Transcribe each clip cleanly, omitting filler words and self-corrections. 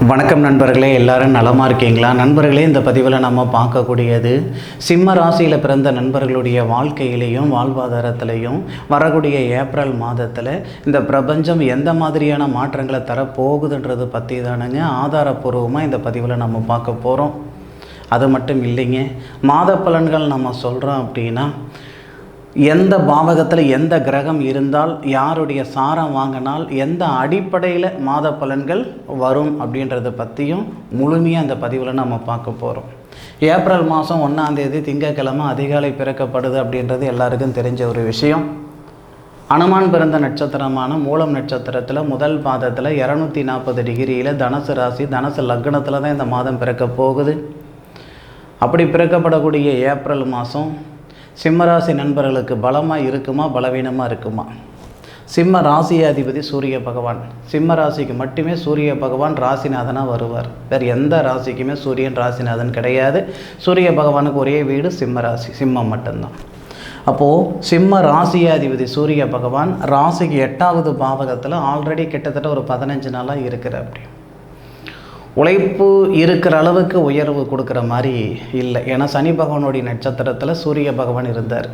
வணக்கம் நண்பர்களே, எல்லாரும் நலமாக இருக்கீங்களா? நண்பர்களே, இந்த பதிவில் நம்ம பார்க்கக்கூடியது சிம்ம ராசியில் பிறந்த நண்பர்களுடைய வாழ்க்கையிலையும் வாழ்வாதாரத்திலையும் வரக்கூடிய ஏப்ரல் மாதத்தில் இந்த பிரபஞ்சம் எந்த மாதிரியான மாற்றங்களை தரப்போகுதுன்றது பற்றி தானுங்க ஆதாரப்பூர்வமாக இந்த பதிவில் நம்ம பார்க்க போகிறோம். அது மட்டும் இல்லைங்க, மாத பலன்கள் நம்ம சொல்கிறோம் அப்படின்னா எந்த பாவகத்தில் எந்த கிரகம் இருந்தால் யாருடைய சாரம் வாங்கினால் எந்த அடிப்படையில் மாத பலன்கள் வரும் அப்படின்றத பற்றியும் முழுமையாக அந்த பதிவில் நம்ம பார்க்க போகிறோம். ஏப்ரல் மாதம் 1ஆம் தேதி திங்கட்கிழமை அதிகாலை பிறக்கப்படுது அப்படின்றது எல்லாருக்கும் தெரிஞ்ச ஒரு விஷயம். அனுமான் பிறந்த நட்சத்திரமான மூலம் நட்சத்திரத்தில் முதல் பாதத்தில் 240 டிகிரியில் தனுசு ராசி தனுசு லக்னத்தில் தான் இந்த மாதம் பிறக்க போகுது. அப்படி பிறக்கப்படக்கூடிய ஏப்ரல் மாதம் சிம்மராசி நண்பர்களுக்கு பலமாக இருக்குமா பலவீனமாக இருக்குமா? சிம்ம ராசியாதிபதி சூரிய பகவான். சிம்ம ராசிக்கு மட்டுமே சூரிய பகவான் ராசிநாதனாக வருவார். வேறு எந்த ராசிக்குமே சூரியன் ராசிநாதன் கிடையாது. சூரிய பகவானுக்கு ஒரே வீடு சிம்ம ராசி, சிம்மம் மட்டும்தான். அப்போது சிம்ம ராசியாதிபதி சூரிய பகவான் ராசிக்கு 8வது பாவகத்தில் ஆல்ரெடி கிட்டத்தட்ட ஒரு 15 நாளாக இருக்கிற அப்படி உழைப்பு இருக்கிற அளவுக்கு உயர்வு கொடுக்குற மாதிரி இல்லை. ஏன்னா சனி பகவானுடைய நட்சத்திரத்தில் சூரிய பகவான் இருந்தார்.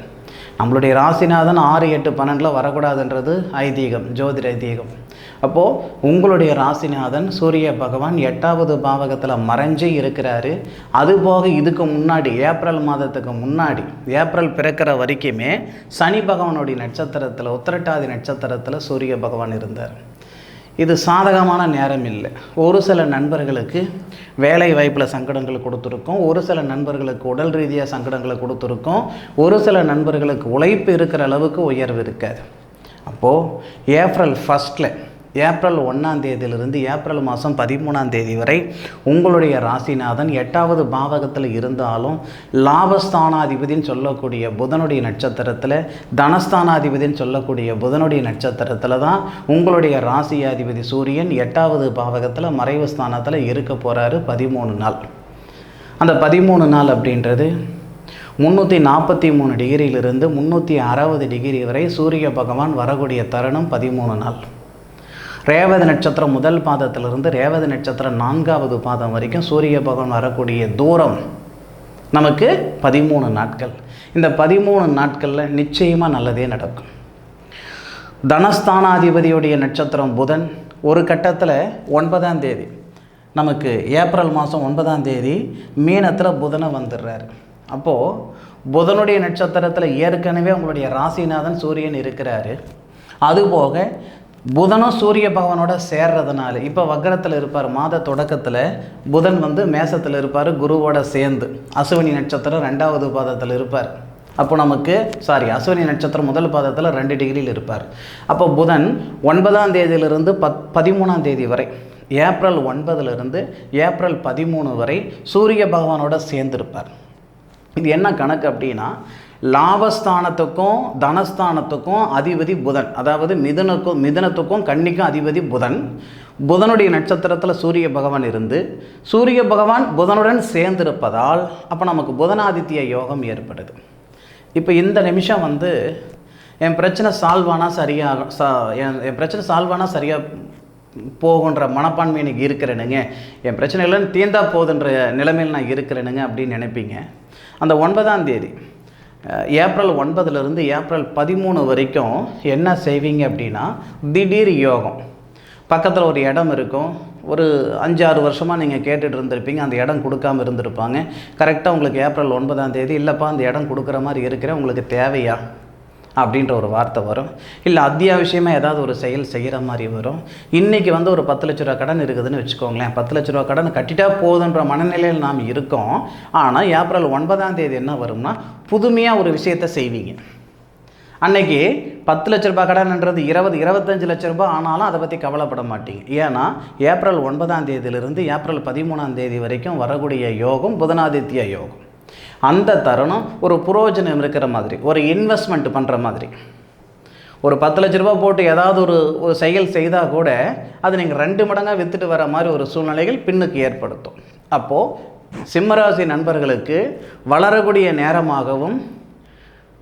நம்மளுடைய ராசிநாதன் 6, 8, 12 வரக்கூடாதுன்றது ஐதீகம், ஜோதிட ஐதீகம். அப்போது உங்களுடைய ராசிநாதன் சூரிய பகவான் 8வது பாவகத்தில் மறைஞ்சு இருக்கிறாரு. அதுபோக இதுக்கு முன்னாடி ஏப்ரல் மாதத்துக்கு முன்னாடி ஏப்ரல் பிறக்கிற வரைக்குமே சனி பகவானுடைய நட்சத்திரத்தில் உத்திரட்டாதி நட்சத்திரத்தில் சூரிய பகவான் இருந்தார். இது சாதகமான நேரம் இல்லை. ஒரு சில நண்பர்களுக்கு வேலை வாய்ப்பில் சங்கடங்கள் கொடுத்துருக்கோம், ஒரு சில நண்பர்களுக்கு உடல் ரீதியாக சங்கடங்களை கொடுத்துருக்கோம், ஒரு சில நண்பர்களுக்கு உழைப்பு இருக்கிற அளவுக்கு உயர்வு இருக்காது. அப்போது ஏப்ரல் 1 ஏப்ரல் 1ஆம் தேதியிலிருந்து ஏப்ரல் மாதம் 13ஆம் தேதி வரை உங்களுடைய ராசிநாதன் 8வது பாவகத்தில் இருந்தாலும் லாபஸ்தானாதிபதினு சொல்லக்கூடிய புதனுடைய நட்சத்திரத்தில், தனஸ்தானாதிபதினு சொல்லக்கூடிய புதனுடைய நட்சத்திரத்தில் தான் உங்களுடைய ராசியாதிபதி சூரியன் 8வது பாவகத்தில் மறைவு ஸ்தானத்தில் இருக்க போகிறாரு 13 நாள். அந்த 13 நாள் அப்படின்றது 343 டிகிரியிலிருந்து 360 டிகிரி வரை சூரிய பகவான் வரக்கூடிய தருணம் 13 நாள். ரேவதி நட்சத்திரம் முதல் பாதத்திலிருந்து ரேவதி நட்சத்திரம் 4வது பாதம் வரைக்கும் சூரிய பகவான் வரக்கூடிய தூரம் நமக்கு 13 நாட்கள். இந்த 13 நாட்களில் நிச்சயமாக நல்லதே நடக்கும். தனஸ்தானாதிபதியுடைய நட்சத்திரம் புதன் ஒரு கட்டத்தில் 9ஆம் தேதி நமக்கு ஏப்ரல் மாதம் 9ஆம் தேதி மீனத்தில் புதனை வந்துடுறாரு. அப்போது புதனுடைய நட்சத்திரத்தில் ஏற்கனவே உங்களுடைய ராசிநாதன் சூரியன் இருக்கிறாரு. அதுபோக புதனும் சூரிய பகவானோட சேர்றதுனால இப்போ வக்கரத்தில் இருப்பார். மாத தொடக்கத்தில் புதன் மேசத்தில் இருப்பார் குருவோட சேர்ந்து. அசுவினி நட்சத்திரம் 2வது பாதத்தில் இருப்பார். அப்போ நமக்கு அசுவினி நட்சத்திரம் முதல் பாதத்தில் 2 டிகிரியில் இருப்பார். அப்போ புதன் 9ஆம் தேதியிலிருந்து 13ஆம் தேதி வரை ஏப்ரல் 9லிருந்து ஏப்ரல் 13 வரை சூரிய பகவானோட சேர்ந்திருப்பார். இது என்ன கணக்கு அப்படின்னா, லாபஸ்தானத்துக்கும் தனஸ்தானத்துக்கும் அதிபதி புதன், அதாவது மிதுனத்துக்கும் கன்னிக்கும் அதிபதி புதன். புதனுடைய நட்சத்திரத்தில் சூரிய பகவான் இருந்து சூரிய பகவான் புதனுடன் சேர்ந்திருப்பதால் அப்போ நமக்கு புதனாதித்ய யோகம் ஏற்படுது. இப்போ இந்த நிமிஷம் என் பிரச்சனை சால்வானா சரியாக போகுன்ற மனப்பான்மை எனக்கு இருக்கிறேனுங்க, என் பிரச்சனை இல்லைன்னு தீர்ந்தா போகுதுன்ற நிலைமையில் நான் இருக்கிறேனுங்க அப்படின்னு நினைப்பீங்க. அந்த 9ஆம் தேதி ஏப்ரல் 9லிருந்து ஏப்ரல் 13 வரைக்கும் என்ன செய்வீங்க அப்படின்னா, திடீர் யோகம். பக்கத்தில் ஒரு இடம் இருக்கும், ஒரு 5-6 வருஷமாக நீங்கள் கேட்டுட்டு இருந்திருப்பீங்க, அந்த இடம் கொடுக்காமல் இருந்திருப்பாங்க. கரெக்டாக உங்களுக்கு ஏப்ரல் 9ஆம் தேதி இல்லைப்பா அந்த இடம் கொடுக்குற மாதிரி இருக்கிறேன், உங்களுக்கு தேவையா அப்படின்ற ஒரு வார்த்தை வரும். இல்லை அத்தியாவசியமாக ஏதாவது ஒரு செயல் செய்கிற மாதிரி வரும். இன்றைக்கி ஒரு 10 லட்ச ரூபா கடன் இருக்குதுன்னு வச்சுக்கோங்களேன். 10 லட்ச ரூபா கடன் கட்டிட்டா போதுன்ற மனநிலையில் நாம் இருக்கோம். ஆனால் ஏப்ரல் 9ஆம் தேதி என்ன வரும்னா, புதுமையாக ஒரு விஷயத்தை செய்வீங்க. அன்னைக்கு 10 லட்ச ரூபாய் கடன்ன்றது 20-25 லட்ச ரூபாய் ஆனாலும் அதை பற்றி கவலைப்பட மாட்டீங்க. ஏன்னா ஏப்ரல் 9ஆம் தேதியிலிருந்து ஏப்ரல் 13ஆம் தேதி வரைக்கும் வரக்கூடிய யோகம் புதனாதித்ய யோகம். அந்த தருணம் ஒரு புரோஜனம் இருக்கிற மாதிரி, ஒரு இன்வெஸ்ட்மெண்ட் பண்ணுற மாதிரி. ஒரு 10 லட்ச ரூபா போட்டு ஏதாவது ஒரு செயல் செய்தால் கூட அது நீங்கள் 2 மடங்காக விற்றுட்டு வர மாதிரி ஒரு சூழ்நிலைகள் பின்னுக்கு ஏற்படுத்தும். அப்போது சிம்மராசி நண்பர்களுக்கு வளரக்கூடிய நேரமாகவும்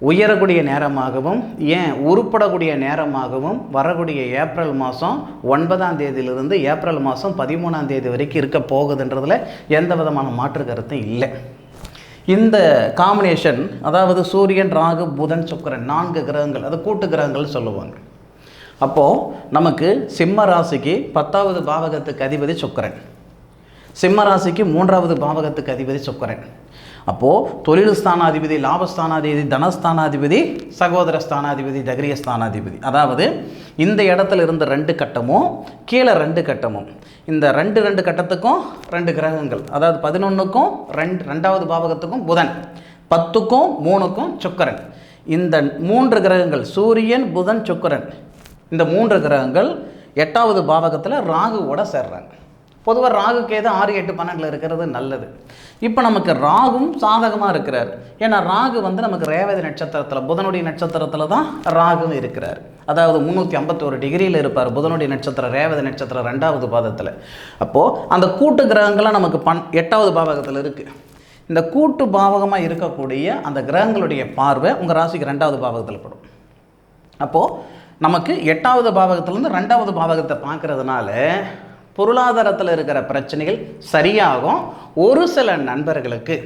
உயரக்கூடிய நேரமாகவும் ஏன் உருப்படக்கூடிய நேரமாகவும் வரக்கூடிய ஏப்ரல் மாதம் 9ஆம் தேதியிலிருந்து ஏப்ரல் மாதம் 13ஆம் தேதி வரைக்கும் இருக்க போகுதுன்றதில் எந்த விதமான மாற்று கருத்தும் இல்லை. இந்த காம்பினேஷன், அதாவது சூரியன், ராகு, புதன், சுக்கிரன் 4 கிரகங்கள், அது கூட்டு கிரகங்கள் சொல்லுவாங்க. அப்போது நமக்கு சிம்ம ராசிக்கு 10வது பாவகத்துக்கு அதிபதி சுக்கிரன், சிம்ம ராசிக்கு 3வது பாவகத்துக்கு அதிபதி சுக்கிரன். அப்போது தொழில் ஸ்தானாதிபதி, லாபஸ்தானாதிபதி, தனஸ்தானாதிபதி, சகோதர ஸ்தானாதிபதி, தகிரிய ஸ்தானாதிபதி, அதாவது இந்த இடத்துல இருந்த 2 கட்டமும் கீழே 2 கட்டமும், இந்த 2 கட்டத்துக்கும் 2 கிரகங்கள், அதாவது 11க்கும் 2வது பாவகத்துக்கும் புதன், 10க்கும் 3க்கும் சுக்கிரன். இந்த 3 கிரகங்கள் சூரியன், புதன், சுக்கிரன், இந்த 3 கிரகங்கள் 8வது பாவகத்தில் ராகுவோட சேர்றாங்க. பொதுவாக ராகு கேது 6, 8, 12 இருக்கிறது நல்லது. இப்போ நமக்கு ராகும் சாதகமாக இருக்கிறார். ஏன்னா ராகு நமக்கு ரேவதி நட்சத்திரத்தில், புதனுடைய நட்சத்திரத்தில் தான் ராகும் இருக்கிறார். அதாவது 351 டிகிரியில் இருப்பார் புதனுடைய நட்சத்திரம், ரேவதி நட்சத்திரம் 2வது பாதத்தில். அப்போது அந்த கூட்டு கிரகங்கள்லாம் நமக்கு 8வது பாவகத்தில் இருக்குது. இந்த கூட்டு பாவகமாக இருக்கக்கூடிய அந்த கிரகங்களுடைய பார்வை உங்கள் ராசிக்கு 2வது பாவகத்தில் படும். அப்போது நமக்கு 8வது பாவகத்திலேருந்து 2வது பாவகத்தை பார்க்கறதுனால பொருளாதாரத்தில் இருக்கிற பிரச்சனைகள் சரியாகும். ஒரு சில நண்பர்களுக்கு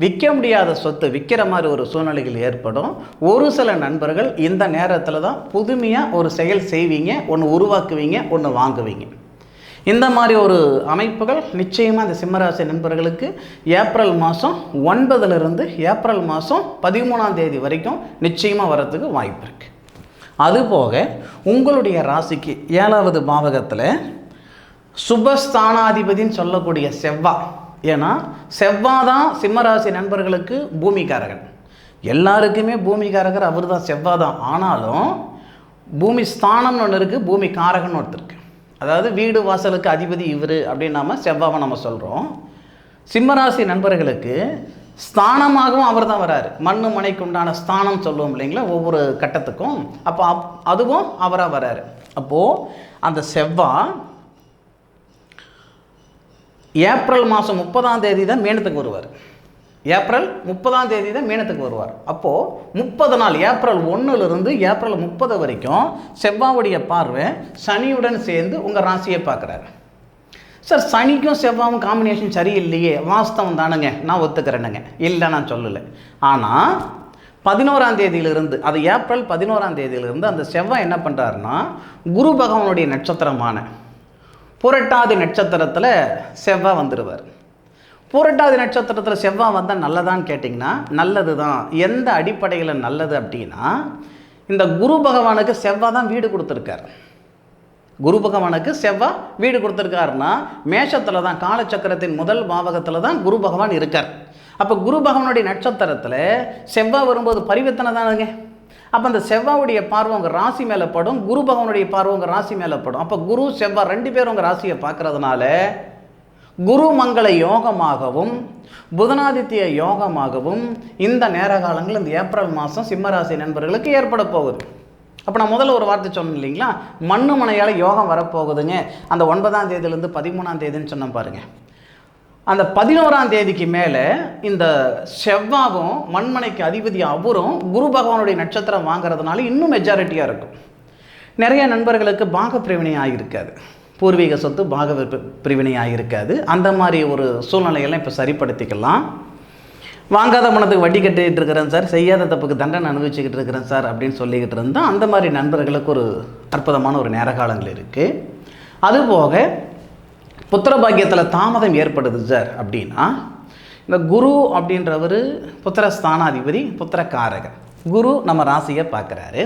விற்க முடியாத சொத்து விற்கிற மாதிரி ஒரு சூழ்நிலைகள் ஏற்படும். ஒரு சில நண்பர்கள் இந்த நேரத்தில் தான் புதுமையாக ஒரு செயல் செய்வீங்க, ஒன்று உருவாக்குவீங்க, ஒன்று வாங்குவீங்க. இந்த மாதிரி ஒரு அமைப்புகள் நிச்சயமாக இந்த சிம்மராசி நண்பர்களுக்கு ஏப்ரல் மாதம் 9லிருந்து ஏப்ரல் மாதம் 13ஆம் தேதி வரைக்கும் நிச்சயமாக வர்றதுக்கு வாய்ப்பு இருக்குது. அதுபோக உங்களுடைய ராசிக்கு 7வது பாவகத்தில் சுபஸ்தானாதிபதின்னு சொல்லக்கூடிய செவ்வாய், ஏன்னா செவ்வாய் தான் சிம்மராசி நண்பர்களுக்கு பூமிக்காரகன். எல்லாருக்குமே பூமிக்காரகர் அவர் தான், செவ்வாய் தான். ஆனாலும் பூமி ஸ்தானம்னு ஒன்று இருக்குது, பூமி காரகன் ஒருத்தர் இருக்குது. அதாவது வீடு வாசலுக்கு அதிபதி இவர் அப்படின்னு நாம் செவ்வாவை நம்ம சொல்கிறோம். சிம்மராசி நண்பர்களுக்கு ஸ்தானமாகவும் அவர் தான் வராரு. மண்ணு மனைக்கு உண்டான ஸ்தானம் சொல்லுவோம் இல்லைங்களா ஒவ்வொரு கட்டத்துக்கும். அப்போ அதுவும் அவராக வராரு. அப்போது அந்த செவ்வாய் ஏப்ரல் மாதம் 30ஆம் தேதி தான் மீனத்துக்கு வருவார். ஏப்ரல் 30ஆம் தேதி தான் மீனத்துக்கு வருவார். அப்போது 30 நாள், ஏப்ரல் 1லிருந்து ஏப்ரல் 30 வரைக்கும் செவ்வாவுடைய பார்வை சனியுடன் சேர்ந்து உங்கள் ராசியை பார்க்குறாரு. சார், சனிக்கும் செவ்வாயும் காம்பினேஷன் சரியில்லையே, வாஸ்தவம் தானுங்க, நான் ஒத்துக்கிறேனுங்க, இல்லை நான் சொல்லலை. ஆனால் 11ஆம் தேதியிலிருந்து, அது ஏப்ரல் 11ஆம் தேதியிலிருந்து அந்த செவ்வாய் என்ன பண்ணுறாருன்னா குரு பகவானுடைய நட்சத்திரமான புரட்டாதி நட்சத்திரத்தில் செவ்வாய் வந்துடுவார். புரட்டாதி நட்சத்திரத்தில் செவ்வாய் வந்தால் நல்லதான்னு கேட்டிங்கன்னா நல்லது தான். எந்த அடிப்படையில் நல்லது அப்படின்னா, இந்த குரு பகவானுக்கு செவ்வாய் தான் வீடு கொடுத்துருக்கார். குரு பகவானுக்கு செவ்வாய் வீடு கொடுத்துருக்காருன்னா மேஷத்தில் தான், காலச்சக்கரத்தின் முதல் பாவகத்தில் தான் குரு பகவான் இருக்கார். அப்போ குரு பகவானுடைய நட்சத்திரத்தில் செவ்வாய் வரும்போது பரிவர்த்தனை தானுங்க. அப்போ அந்த செவ்வாவுடைய பார்வை உங்கள் ராசி மேலே படும், குரு பகவானுடைய பார்வை உங்கள் ராசி மேலே படும். அப்போ குரு செவ்வாய் 2 பேரும் உங்கள் ராசியை பார்க்கறதுனால குரு மங்கள யோகமாகவும் புதனாதித்ய யோகமாகவும் இந்த நேர காலங்கள் இந்த ஏப்ரல் மாதம் சிம்மராசி நண்பர்களுக்கு ஏற்பட போகுது. அப்போ நான் முதல்ல ஒரு வார்த்தை சொன்னேன் இல்லைங்களா, மண்ணு மனையால் யோகம் வரப்போகுதுங்க. அந்த 9ஆம் தேதியிலேருந்து 13ஆம் தேதின்னு சொன்ன பாருங்கள். அந்த 11ஆம் தேதிக்கு மேலே இந்த செவ்வாவும் மண்மனைக்கு அதிபதி அவரும் குரு பகவானுடைய நட்சத்திரம் வாங்கிறதுனால இன்னும் மெஜாரிட்டியாக இருக்கும். நிறைய நண்பர்களுக்கு பாக பிரிவினை ஆகியிருக்காது, பூர்வீக சொத்து பாக பிரிவினை ஆகியிருக்காது. அந்த மாதிரி ஒரு சூழ்நிலையெல்லாம் இப்போ சரிப்படுத்திக்கலாம். வாங்காத பணத்துக்கு வட்டி கட்டிகிட்டு இருக்கிறேன் சார், செய்யாத தப்புக்கு தண்டனை அனுபவிச்சுக்கிட்டு இருக்கிறேன் சார் அப்படின்னு சொல்லிக்கிட்டு இருந்தால் அந்த மாதிரி நண்பர்களுக்கு ஒரு அற்புதமான ஒரு நேர காலங்கள் இருக்குது. அதுபோக புத்திர பாக்கியத்தில் தாமதம் ஏற்படுது சார் அப்படின்னா, இந்த குரு அப்படின்றவர் புத்திரஸ்தானாதிபதி, புத்திரக்காரகர். குரு நம்ம ராசியை பார்க்குறாரு,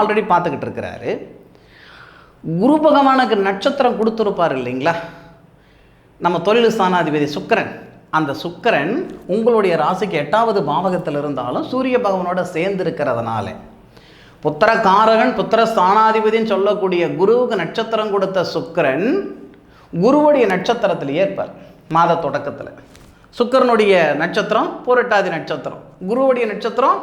ஆல்ரெடி பார்த்துக்கிட்டு இருக்கிறாரு. குரு பகவானுக்கு நட்சத்திரம் கொடுத்துருப்பார் இல்லைங்களா நம்ம தொழில் ஸ்தானாதிபதி சுக்கிரன். அந்த சுக்கிரன் உங்களுடைய ராசிக்கு 8வது பாவகத்தில் இருந்தாலும் சூரிய பகவானோட சேர்ந்து இருக்கிறதுனால புத்திரகாரகன் புத்திரஸ்தானாதிபதின்னு சொல்லக்கூடிய குருவுக்கு நட்சத்திரம் கொடுத்த சுக்கிரன் குருவுடைய நட்சத்திரத்தில் ஏற்பார். மாத தொடக்கத்தில் சுக்கிரனுடைய நட்சத்திரம் புரட்டாதி நட்சத்திரம், குருவுடைய நட்சத்திரம்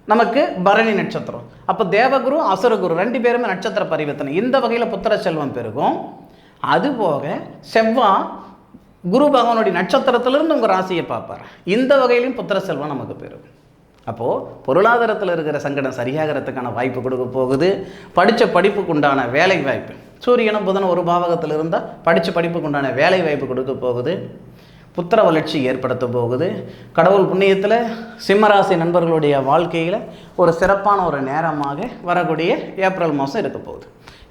நமக்கு பரணி நட்சத்திரம். அப்போ தேவகுரு அசுரகுரு 2 பேருமே நட்சத்திர பரிவர்த்தனை. இந்த வகையில் புத்திர செல்வம் பெருகும். அதுபோக செவ்வாய் குரு பகவானுடைய நட்சத்திரத்திலிருந்து உங்கள் ராசியை பார்ப்பார். இந்த வகையிலையும் புத்திர செல்வம் நமக்கு பெறும். அப்போது பொருளாதாரத்தில் இருக்கிற சங்கடம் சரியாகிறதுக்கான வாய்ப்பு கொடுக்க போகுது. படித்த படிப்புக்கு உண்டான வேலை வாய்ப்பு, சூரியனும் புதன் ஒரு பாவகத்தில் இருந்தால் படித்த படிப்புக்கு உண்டான வேலை வாய்ப்பு கொடுக்க போகுது. புத்திர வளர்ச்சி ஏற்படுத்த போகுது. கடவுள் புண்ணியத்தில் சிம்மராசி நண்பர்களுடைய வாழ்க்கையில் ஒரு சிறப்பான ஒரு நேரமாக வரக்கூடிய ஏப்ரல் மாதம் இருக்க போகுது.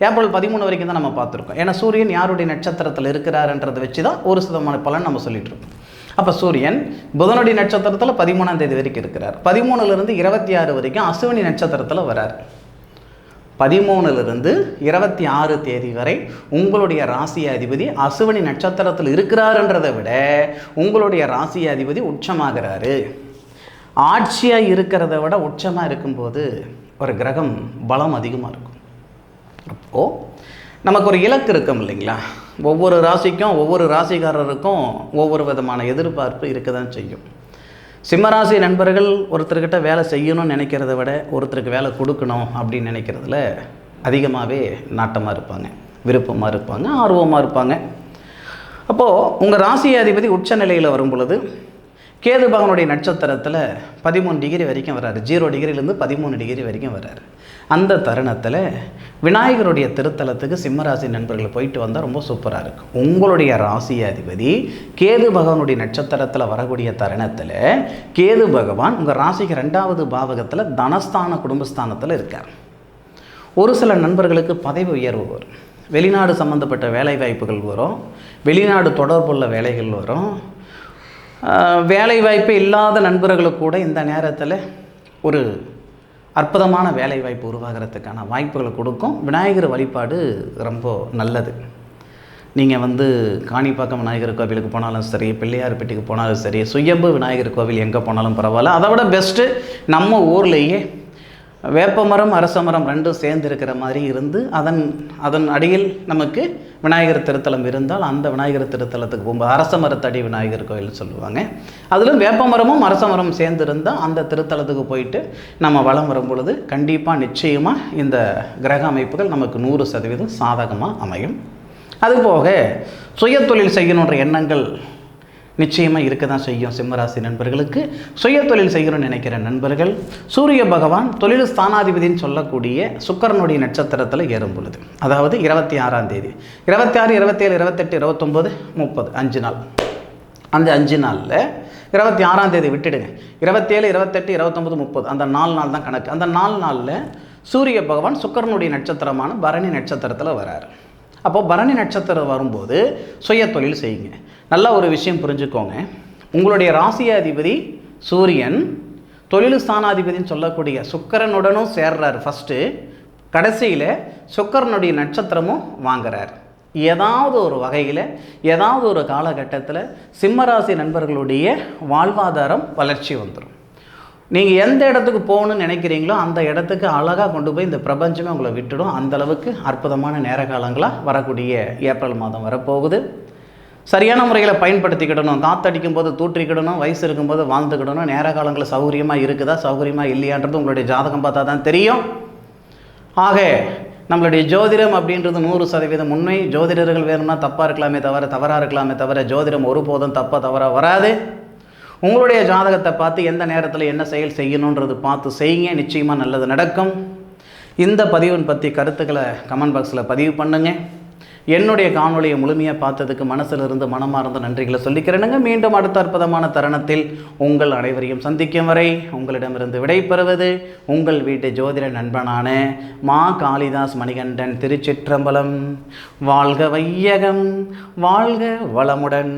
ஏப்ரல் 13 வரைக்கும் தான் நம்ம பார்த்துருக்கோம். ஏன்னா சூரியன் யாருடைய நட்சத்திரத்தில் இருக்கிறாருன்றதை வச்சு தான் ஒரு சதமான பலன் நம்ம சொல்லிட்டு இருக்கோம். அப்போ சூரியன் புதனுடைய நட்சத்திரத்தில் 13ஆம் தேதி வரைக்கும் இருக்கிறார். 13லிருந்து 26 வரைக்கும் அசுவினி நட்சத்திரத்தில் வரார். 13லிருந்து 26 தேதி வரை உங்களுடைய ராசி அதிபதி அசுவினி நட்சத்திரத்தில் இருக்கிறாருன்றதை விட உங்களுடைய ராசி அதிபதி உச்சமாகிறாரு. ஆட்சியாக இருக்கிறத விட உச்சமாக இருக்கும்போது ஒரு கிரகம் பலம் அதிகமாக இருக்கும். அப்போது நமக்கு ஒரு இலக்கு இருக்கும் இல்லைங்களா? ஒவ்வொரு ராசிக்கும் ஒவ்வொரு ராசிக்காரருக்கும் ஒவ்வொரு விதமான எதிர்பார்ப்பு இருக்க தான் செய்யும். சிம்மராசி நண்பர்கள் ஒருத்தர்கிட்ட வேலை செய்யணும்னு நினைக்கிறத விட ஒருத்தருக்கு வேலை கொடுக்கணும் அப்படின்னு நினைக்கிறதுல அதிகமாகவே நாட்டமாக இருப்பாங்க, விருப்பமாக இருப்பாங்க, ஆர்வமாக இருப்பாங்க. அப்போது உங்கள் ராசி அதிபதி உச்ச நிலையில் வரும் பொழுது கேது பகவானுடைய நட்சத்திரத்தில் 13 டிகிரி வரைக்கும் வர்றாரு. 0 டிகிரிலேருந்து 13 டிகிரி வரைக்கும் வர்றாரு. அந்த தருணத்தில் விநாயகருடைய திருத்தலத்துக்கு சிம்மராசி நண்பர்கள் போயிட்டு வந்தால் ரொம்ப சூப்பராக இருக்கும். உங்களுடைய ராசி அதிபதி கேது பகவானுடைய நட்சத்திரத்தில் வரக்கூடிய தருணத்தில் கேது பகவான் உங்கள் ராசிக்கு 2வது பாவகத்தில் தனஸ்தான குடும்பஸ்தானத்தில் இருக்கார். ஒரு சில நண்பர்களுக்கு பதவி உயர்வு வரும், வெளிநாடு சம்மந்தப்பட்ட வேலை வாய்ப்புகள் வரும், வெளிநாடு தொடர்புள்ள வேலைகள் வரும். வேலை வாய்ப்பு இல்லாத நண்பர்களுக்கு கூட இந்த நேரத்தில் ஒரு அற்புதமான வேலை வாய்ப்பு உருவாகிறதுக்கான வாய்ப்புகளை கொடுக்கும். விநாயகர் வழிபாடு ரொம்ப நல்லது. நீங்கள் காணிப்பாக்கம் விநாயகர் கோவிலுக்கு போனாலும் சரி, பிள்ளையார்பட்டிக்கு போனாலும் சரி, சுயம்பு விநாயகர் கோவில் எங்கே போனாலும் பரவாயில்ல. அதை விட பெஸ்ட்டு நம்ம ஊர்லேயே வேப்பமரம் அரசமரம் 2 சேர்ந்து இருக்கிற மாதிரி இருந்து அதன் அடியில் நமக்கு விநாயகர் திருத்தலம் இருந்தால் அந்த விநாயகர் திருத்தலத்துக்கு போகும்போது அரசமரத்தடி விநாயகர் கோயில் சொல்லுவாங்க. அதிலும் வேப்பமரமும் அரசமரம் சேர்ந்து இருந்தால் அந்த திருத்தலத்துக்கு போயிட்டு நம்ம வலம் வரும் பொழுது கண்டிப்பாக நிச்சயமாக இந்த கிரக அமைப்புகள் நமக்கு 100% சாதகமாக அமையும். அதுபோக சுய தொழில் செய்யணுன்ற எண்ணங்கள் நிச்சயமாக இருக்க தான் செய்யும். சிம்மராசி நண்பர்களுக்கு சுய தொழில் செய்யணும்னு நினைக்கிற நண்பர்கள் சூரிய பகவான் தொழில் ஸ்தானாதிபதினு சொல்லக்கூடிய சுக்கிரனுடைய நட்சத்திரத்தில் ஏறும் பொழுது, அதாவது 26ஆம் தேதி, 26, 27, 28, 29, 30 5 நாள். அந்த 5 நாளில் 26ஆம் தேதி விட்டுடுங்க, 27, 28, 29, 30 அந்த 4 நாள் தான் கணக்கு. அந்த 4 நாளில் சூரிய பகவான் சுக்கிரனுடைய நட்சத்திரமான பரணி நட்சத்திரத்தில் வராரு. அப்போது பரணி நட்சத்திரம் வரும்போது சுய தொழில் செய்யுங்க. நல்லா ஒரு விஷயம் புரிஞ்சுக்கோங்க, உங்களுடைய ராசியாதிபதி சூரியன் தொழில் ஸ்தானாதிபதினு சொல்லக்கூடிய சுக்கிரனுடனும் சேர்றார் ஃபஸ்ட்டு, கடைசியில் சுக்கிரனுடைய நட்சத்திரமும் வாங்குறார். ஏதாவது ஒரு வகையில் ஏதாவது ஒரு காலகட்டத்தில் சிம்மராசி நண்பர்களுடைய வாழ்வாதாரம் வளர்ச்சி வந்துடும். நீங்கள் எந்த இடத்துக்கு போகணுன்னு நினைக்கிறீங்களோ அந்த இடத்துக்கு அழகாக கொண்டு போய் இந்த பிரபஞ்சமே உங்களை விட்டுடும். அந்தளவுக்கு அற்புதமான நேர காலங்களாக வரக்கூடிய ஏப்ரல் மாதம் வரப்போகுது. சரியான முறையில் பயன்படுத்திக்கிடணும். காற்றடிக்கும் போது தூற்றிக்கிடணும், வயசு இருக்கும்போது வாழ்ந்துக்கிடணும். நேர காலங்களில் சௌகரியமாக இருக்குதா சௌகரியமாக இல்லையான்றது உங்களுடைய ஜாதகம் பார்த்தா தான் தெரியும். ஆக நம்மளுடைய ஜோதிடம் அப்படின்றது 100% உண்மை. ஜோதிடர்கள் வேணும்னா தப்பாக இருக்கலாமே தவறாக இருக்கலாமே தவிர ஜோதிடம் ஒருபோதும் தவறாக வராது. உங்களுடைய ஜாதகத்தை பார்த்து எந்த நேரத்தில் என்ன செயல் செய்யணுன்றது பார்த்து செய்யுங்க, நிச்சயமாக நல்லது நடக்கும். இந்த பதிவின் பற்றி கருத்துக்களை கமெண்ட் பாக்ஸில் பதிவு பண்ணுங்கள். என்னுடைய காணொலியை முழுமையாக பார்த்ததுக்கு மனசிலிருந்து மனமார்ந்த நன்றிகளை சொல்லிக்கிறேனுங்க. மீண்டும் அடுத்த அற்புதமான தருணத்தில் உங்கள் அனைவரையும் சந்திக்கும் வரை உங்களிடமிருந்து விடைபெறுவது உங்கள் வீட்டு ஜோதிட நண்பனான மா காளிதாஸ் மணிகண்டன். திருச்சிற்றம்பலம். வாழ்க வையகம், வாழ்க வளமுடன்.